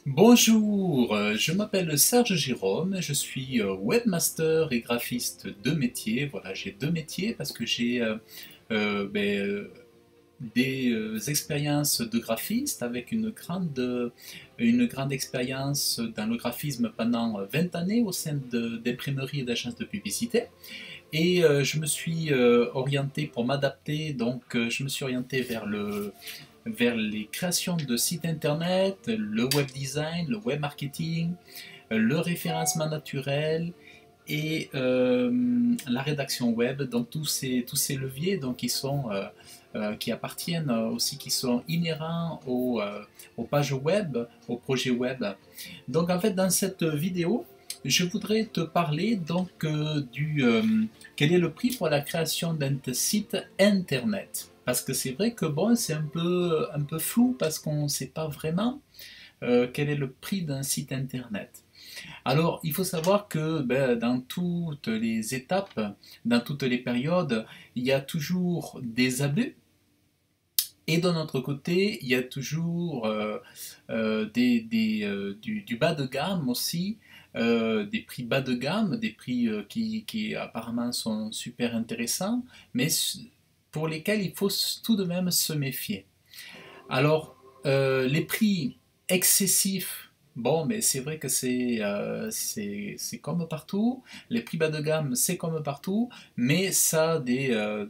Bonjour, je m'appelle Serge Jérôme, je suis webmaster et graphiste de métier. Voilà, j'ai deux métiers parce que j'ai euh, ben, euh, des expériences de graphiste avec une grande expérience dans le graphisme pendant 20 années au sein d'imprimeries et d'agences de publicité. Et je me suis orienté pour m'adapter, donc je me suis orienté vers les créations de sites internet, le web design, le web marketing, le référencement naturel et la rédaction web. Donc tous ces leviers donc, qui appartiennent aussi, qui sont inhérents aux pages web, aux projets web. Donc en fait dans cette vidéo, je voudrais te parler donc quel est le prix pour la création d'un site internet. Parce que c'est vrai que bon, c'est un peu flou parce qu'on ne sait pas vraiment quel est le prix d'un site internet. Alors, il faut savoir que dans toutes les étapes, dans toutes les périodes, il y a toujours des abus. Et d'un autre côté, il y a toujours du bas de gamme aussi, des prix bas de gamme, des prix qui apparemment sont super intéressants, mais pour lesquels il faut tout de même se méfier. Alors, les prix excessifs, bon, mais c'est vrai que c'est comme partout. Les prix bas de gamme, c'est comme partout, mais ça a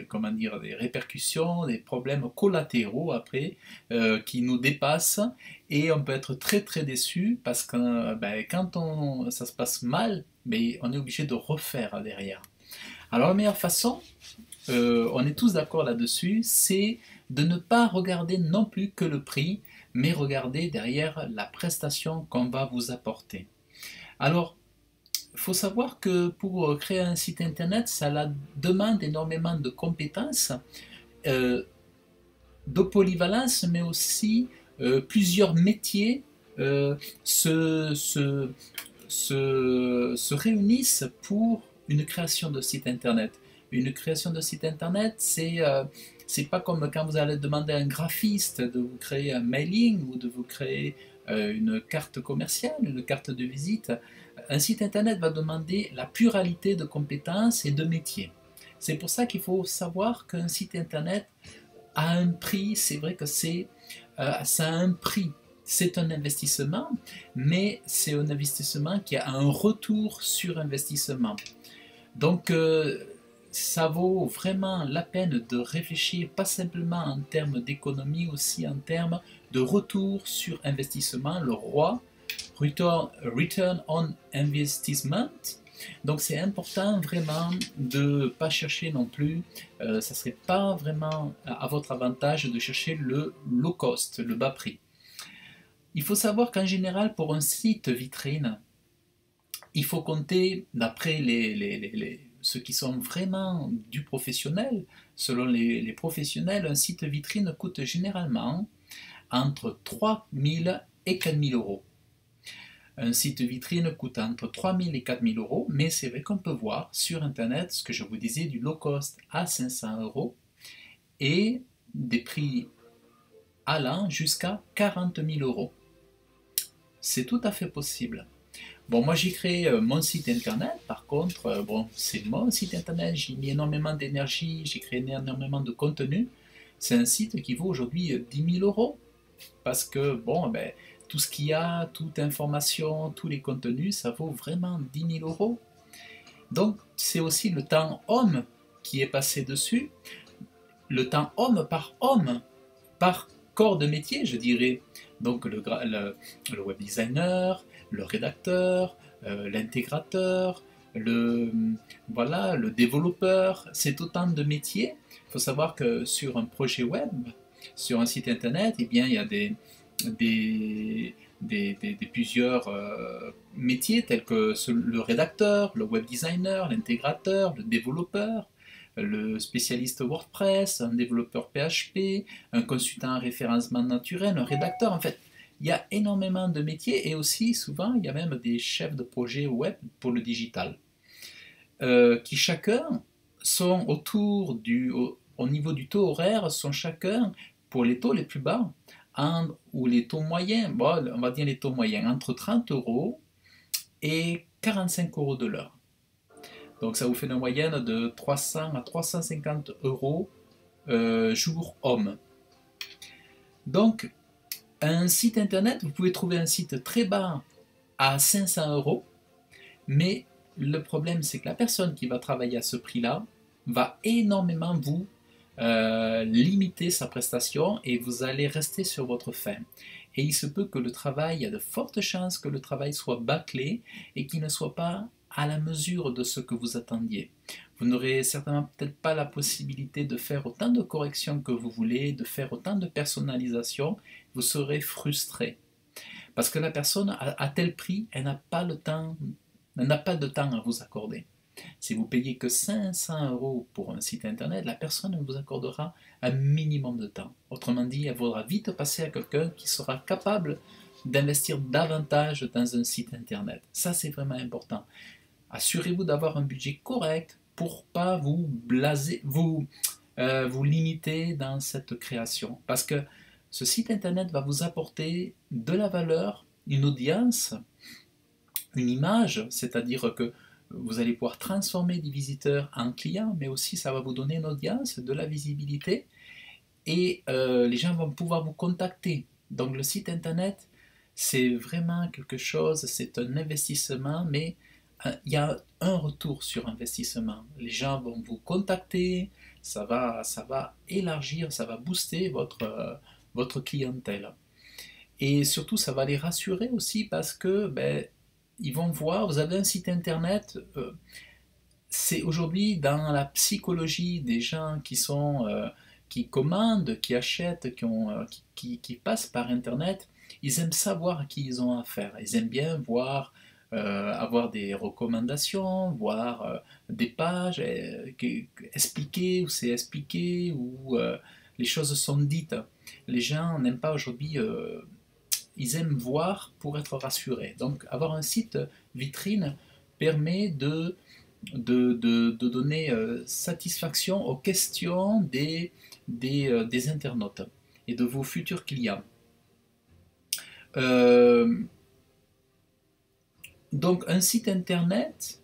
comment dire, des répercussions, des problèmes collatéraux après qui nous dépassent et on peut être très très déçu parce que quand ça se passe mal, mais on est obligé de refaire derrière. Alors la meilleure façon, on est tous d'accord là-dessus, c'est de ne pas regarder non plus que le prix, mais regarder derrière la prestation qu'on va vous apporter. Alors, il faut savoir que pour créer un site internet, ça demande énormément de compétences, euh, de polyvalence, mais aussi plusieurs métiers euh, se, se, se réunissent pour une création de site internet. Une création de site internet, c'est pas comme quand vous allez demander à un graphiste de vous créer un mailing ou de vous créer une carte commerciale, une carte de visite. Un site internet va demander la pluralité de compétences et de métiers. C'est pour ça qu'il faut savoir qu'un site internet a un prix, c'est vrai que ça a un prix. C'est un investissement, mais c'est un investissement qui a un retour sur investissement. Donc, ça vaut vraiment la peine de réfléchir, pas simplement en termes d'économie, aussi en termes de retour sur investissement, le ROI, Return on Investment. Donc c'est important vraiment de ne pas chercher non plus, ça ne serait pas vraiment à votre avantage de chercher le low cost, le bas prix. Il faut savoir qu'en général, pour un site vitrine, il faut compter, d'après ceux qui sont vraiment du professionnel, selon les professionnels, un site vitrine coûte généralement entre 3 000 et 4 000 euros. Un site vitrine coûte entre 3 000 et 4 000 euros, mais c'est vrai qu'on peut voir sur Internet ce que je vous disais du low cost à 500 euros et des prix allant jusqu'à 40 000 euros. C'est tout à fait possible. Bon, moi j'ai créé mon site internet, par contre, bon, c'est mon site internet, j'ai mis énormément d'énergie, j'ai créé énormément de contenu. C'est un site qui vaut aujourd'hui 10 000 euros, parce que, bon, tout ce qu'il y a, toute information, tous les contenus, ça vaut vraiment 10 000 euros. Donc, c'est aussi le temps homme qui est passé dessus, le temps homme, par corps de métier, je dirais. Donc le web designer, le rédacteur, l'intégrateur, voilà, le développeur, c'est autant de métiers. Il faut savoir que sur un projet web, sur un site internet, eh bien, il y a des, plusieurs métiers tels que le rédacteur, le web designer, l'intégrateur, le développeur, le spécialiste WordPress, un développeur PHP, un consultant en référencement naturel, un rédacteur. En fait, il y a énormément de métiers et aussi souvent il y a même des chefs de projet web pour le digital qui chacun sont au niveau du taux horaire, sont chacun pour les taux les plus bas ou les taux moyens, bon, on va dire les taux moyens, entre 30 euros et 45 euros de l'heure. Donc ça vous fait une moyenne de 300 à 350 euros jour homme. Donc un site internet, vous pouvez trouver un site très bas à 500 euros, mais le problème c'est que la personne qui va travailler à ce prix-là va énormément vous limiter sa prestation et vous allez rester sur votre faim. Et il se peut que le travail, il y a de fortes chances que le travail soit bâclé et qu'il ne soit pas à la mesure de ce que vous attendiez. Vous n'aurez certainement peut-être pas la possibilité de faire autant de corrections que vous voulez, de faire autant de personnalisation, vous serez frustré. Parce que la personne, à tel prix, elle n'a pas le temps, elle n'a pas de temps à vous accorder. Si vous payez que 500 euros pour un site internet, la personne vous accordera un minimum de temps. Autrement dit, elle voudra vite passer à quelqu'un qui sera capable d'investir davantage dans un site internet. Ça, c'est vraiment important. Assurez-vous d'avoir un budget correct pour ne pas vous blaser, vous limiter dans cette création. Parce que ce site internet va vous apporter de la valeur, une audience, une image, c'est-à-dire que vous allez pouvoir transformer des visiteurs en clients, mais aussi ça va vous donner une audience, de la visibilité, et les gens vont pouvoir vous contacter. Donc le site internet, c'est vraiment quelque chose, c'est un investissement, mais il y a un retour sur investissement. Les gens vont vous contacter, ça va élargir, ça va booster votre clientèle. Et surtout, ça va les rassurer aussi parce que ils vont voir, vous avez un site internet, c'est aujourd'hui dans la psychologie des gens qui commandent, qui achètent, qui passent par internet, ils aiment savoir à qui ils ont affaire. Ils aiment bien voir, avoir des recommandations, voir des pages expliquées, où c'est expliqué, où les choses sont dites. Les gens n'aiment pas aujourd'hui ils aiment voir pour être rassurés. Donc avoir un site vitrine permet de donner satisfaction aux questions des internautes et de vos futurs clients. Donc un site internet,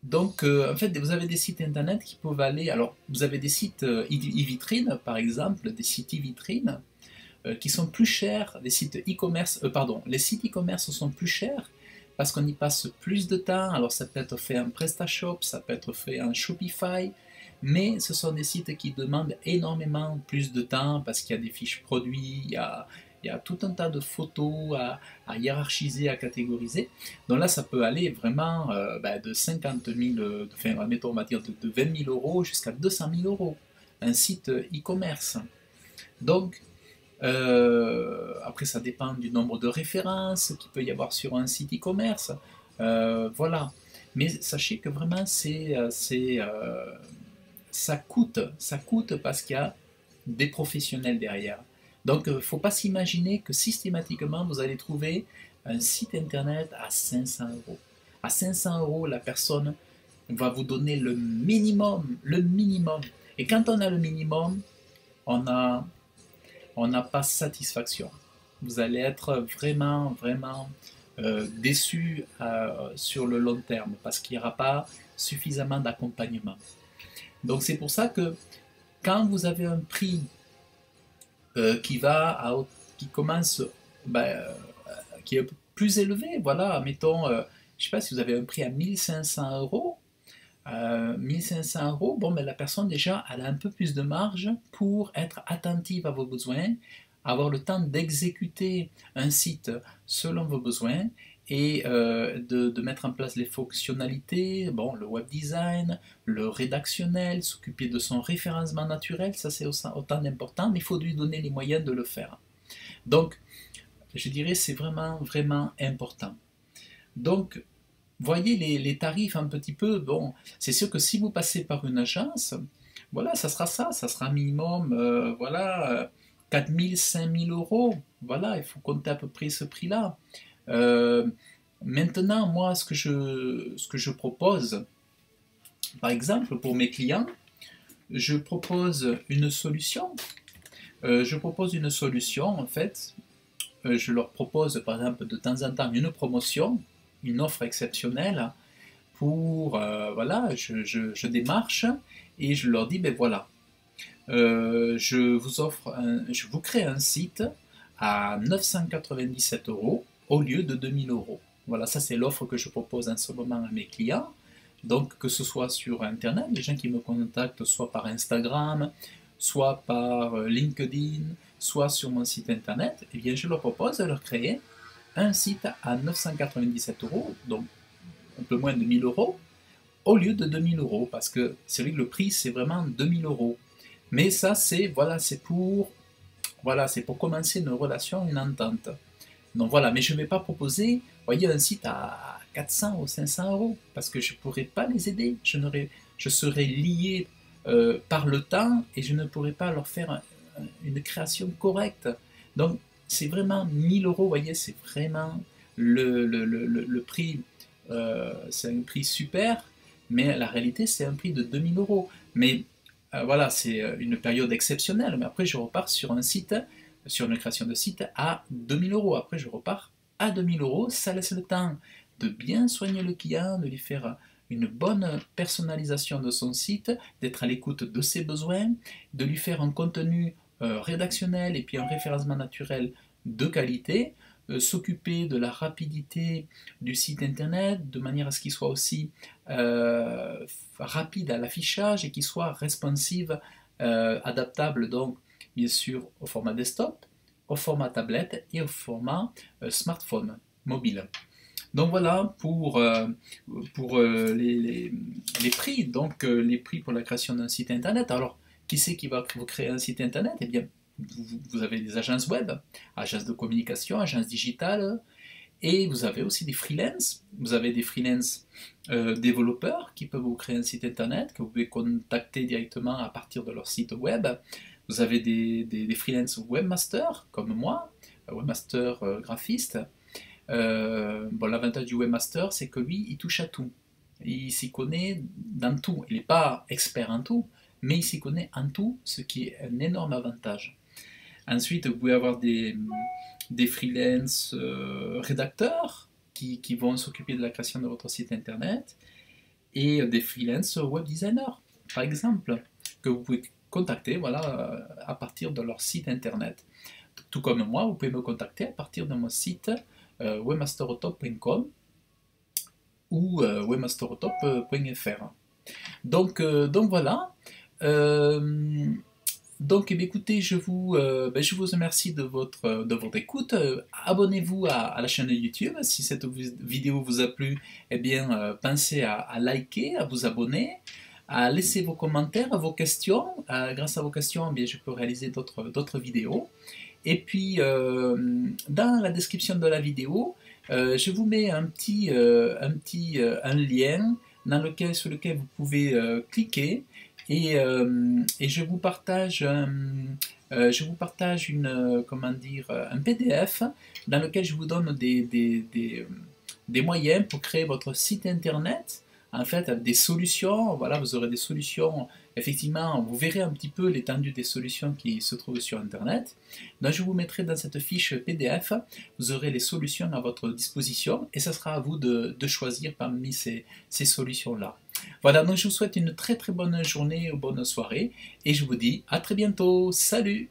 donc en fait vous avez des sites internet qui peuvent aller, alors vous avez des sites e-vitrine par exemple, des sites e-vitrine qui sont plus chers, les sites e-commerce, les sites e-commerce sont plus chers parce qu'on y passe plus de temps. Alors ça peut être fait en PrestaShop, ça peut être fait en Shopify, mais ce sont des sites qui demandent énormément plus de temps parce qu'il y a des fiches produits, il y a tout un tas de photos à hiérarchiser, à catégoriser. Donc là, ça peut aller vraiment de 50 000, enfin, mettons, on va dire de 20 000 euros jusqu'à 200 000 euros, un site e-commerce. Donc, après, ça dépend du nombre de références qu'il peut y avoir sur un site e-commerce. Voilà. Mais sachez que vraiment, ça coûte parce qu'il y a des professionnels derrière. Donc, il ne faut pas s'imaginer que systématiquement, vous allez trouver un site internet à 500 euros. À 500 euros, la personne va vous donner le minimum, le minimum. Et quand on a le minimum, on n'a pas satisfaction. Vous allez être vraiment, vraiment déçu sur le long terme parce qu'il n'y aura pas suffisamment d'accompagnement. Donc c'est pour ça que quand vous avez un prix qui commence, qui est plus élevé, voilà, mettons, je ne sais pas si vous avez un prix à 1500 euros, 1500 euros, bon, la personne déjà elle a un peu plus de marge pour être attentive à vos besoins, avoir le temps d'exécuter un site selon vos besoins et de mettre en place les fonctionnalités, bon, le web design, le rédactionnel, s'occuper de son référencement naturel, ça c'est autant d'important, mais il faut lui donner les moyens de le faire. Donc, je dirais c'est vraiment, vraiment important. Donc, voyez les tarifs un petit peu, bon, c'est sûr que si vous passez par une agence, voilà, ça sera minimum, 4 000, 5 000 euros, voilà, il faut compter à peu près ce prix-là. Maintenant, moi, ce que je propose, par exemple, pour mes clients, je propose une solution je propose une solution en fait. Je leur propose par exemple de temps en temps une promotion, une offre exceptionnelle pour, voilà, je démarche et je leur dis, ben voilà, je vous crée un site à 997 euros au lieu de 2000 euros. Voilà, ça c'est l'offre que je propose en ce moment à mes clients. Donc que ce soit sur Internet, les gens qui me contactent soit par Instagram, soit par LinkedIn, soit sur mon site Internet, eh bien je leur propose de leur créer un site à 997 euros, donc un peu moins de 1000 euros, au lieu de 2000 euros, parce que c'est vrai que le prix c'est vraiment 2000 euros. Mais ça c'est voilà, c'est pour commencer une relation, une entente. Donc voilà, mais je ne vais pas proposer, voyez, un site à 400 ou 500 euros, parce que je ne pourrais pas les aider. Je serais lié par le temps et je ne pourrais pas leur faire une création correcte. Donc c'est vraiment 1000 euros, vous voyez, c'est vraiment le prix, c'est un prix super, mais la réalité c'est un prix de 2000 euros. Mais voilà, c'est une période exceptionnelle, mais après je repars sur un site, sur une création de site à 2000 euros. Après je repars à 2000 euros, ça laisse le temps de bien soigner le client, de lui faire une bonne personnalisation de son site, d'être à l'écoute de ses besoins, de lui faire un contenu rédactionnel et puis un référencement naturel de qualité, s'occuper de la rapidité du site internet de manière à ce qu'il soit aussi rapide à l'affichage et qu'il soit responsive, adaptable donc bien sûr au format desktop, au format tablette et au format smartphone mobile. Donc voilà pour les prix, donc les prix pour la création d'un site internet. Alors, qui c'est qui va vous créer un site internet? Eh bien, vous avez des agences web, agences de communication, agences digitales, et vous avez aussi des freelances. Vous avez des freelances développeurs qui peuvent vous créer un site internet, que vous pouvez contacter directement à partir de leur site web. Vous avez des freelance webmasters, comme moi, webmaster graphiste. Bon, l'avantage du webmaster, c'est que lui, il touche à tout. Il s'y connaît dans tout. Il n'est pas expert en tout, mais il s'y connaît en tout, ce qui est un énorme avantage. Ensuite, vous pouvez avoir des freelance rédacteurs qui vont s'occuper de la création de votre site internet et des freelance web designers, par exemple, que vous pouvez contacter voilà, à partir de leur site internet. Tout comme moi, vous pouvez me contacter à partir de mon site webmasterotop.com ou webmasterotop.fr. Donc voilà. Donc écoutez, je vous remercie de votre écoute. Abonnez-vous à la chaîne YouTube. Si cette vidéo vous a plu, eh bien, pensez à liker, à vous abonner, à laisser vos commentaires, vos questions. Grâce à vos questions, eh bien, je peux réaliser d'autres vidéos. Et puis, dans la description de la vidéo, je vous mets un lien sur lequel vous pouvez cliquer et je vous partage comment dire, un PDF dans lequel je vous donne des moyens pour créer votre site internet. En fait, avec des solutions, voilà, vous aurez des solutions, effectivement, vous verrez un petit peu l'étendue des solutions qui se trouvent sur Internet. Donc, je vous mettrai dans cette fiche PDF, vous aurez les solutions à votre disposition et ce sera à vous de choisir parmi ces solutions-là. Voilà, donc je vous souhaite une très très bonne journée ou bonne soirée et je vous dis à très bientôt. Salut!